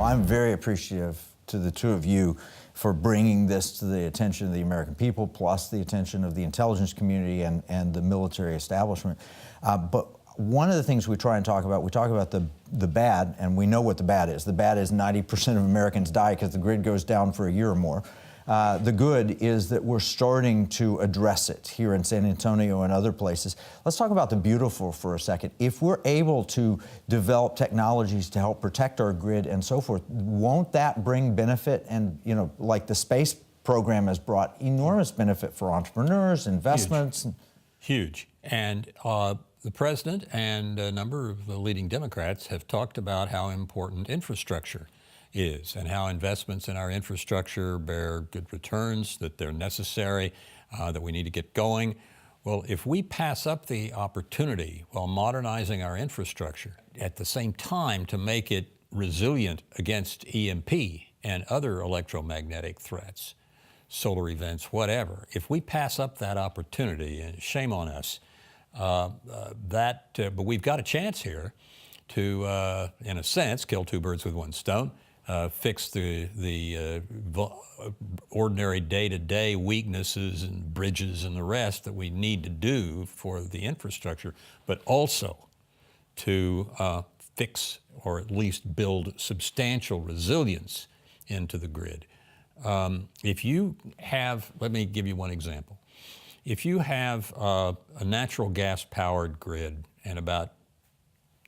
Well, I'm very appreciative to the two of you for bringing this to the attention of the American people, plus the attention of the intelligence community and the military establishment. But one of the things we try and talk about, we talk about the bad, and we know what the bad is. The bad is 90% of Americans die because the grid goes down for a year or more. The good is that we're starting to address it here in San Antonio and other places. Let's talk about the beautiful for a second. If we're able to develop technologies to help protect our grid and so forth, won't that bring benefit? And, you know, like the space program has brought enormous benefit for entrepreneurs, investments. Huge. And the president and a number of the leading Democrats have talked about how important infrastructure is and how investments in our infrastructure bear good returns, that they're necessary, that we need to get going. Well, if we pass up the opportunity while modernizing our infrastructure, at the same time to make it resilient against EMP and other electromagnetic threats, solar events, whatever, if we pass up that opportunity, and shame on us, but we've got a chance here to, in a sense, kill two birds with one stone. Fix the ordinary day-to-day weaknesses and bridges and the rest that we need to do for the infrastructure, but also to fix or at least build substantial resilience into the grid. If you have, let me give you one example. If you have a natural gas-powered grid and about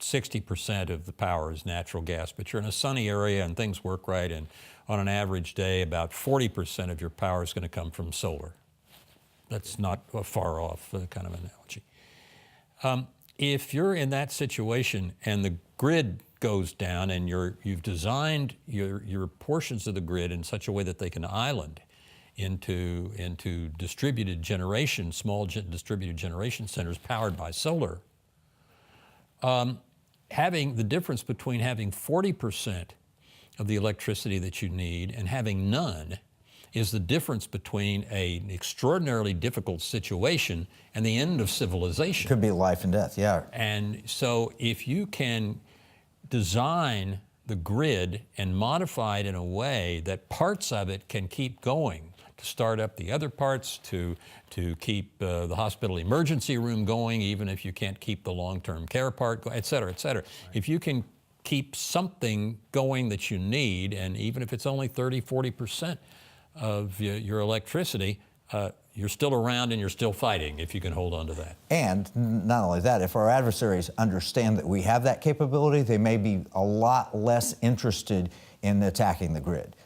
60% of the power is natural gas, but you're in a sunny area and things work right, and on an average day, about 40% of your power is going to come from solar. That's not a far off kind of analogy. If you're in that situation and the grid goes down and you've designed your portions of the grid in such a way that they can island into distributed generation, small distributed generation centers powered by solar, having the difference between having 40% of the electricity that you need and having none is the difference between an extraordinarily difficult situation and the end of civilization. Could be life and death, yeah. And so if you can design the grid and modify it in a way that parts of it can keep going, to start up the other parts, to keep the hospital emergency room going, even if you can't keep the long-term care part going, et cetera, et cetera. Right. If you can keep something going that you need, and even if it's only 30, 40% of your electricity, you're still around and you're still fighting if you can hold on to that. And not only that, if our adversaries understand that we have that capability, they may be a lot less interested in attacking the grid.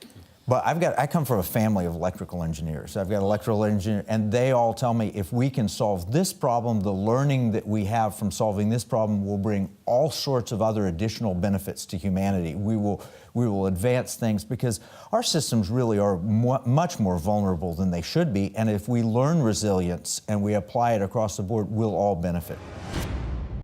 But I come from a family of electrical engineers. I've got electrical engineers, and they all tell me if we can solve this problem, the learning that we have from solving this problem will bring all sorts of other additional benefits to humanity. We will advance things because our systems really are much more vulnerable than they should be. And if we learn resilience and we apply it across the board, we'll all benefit.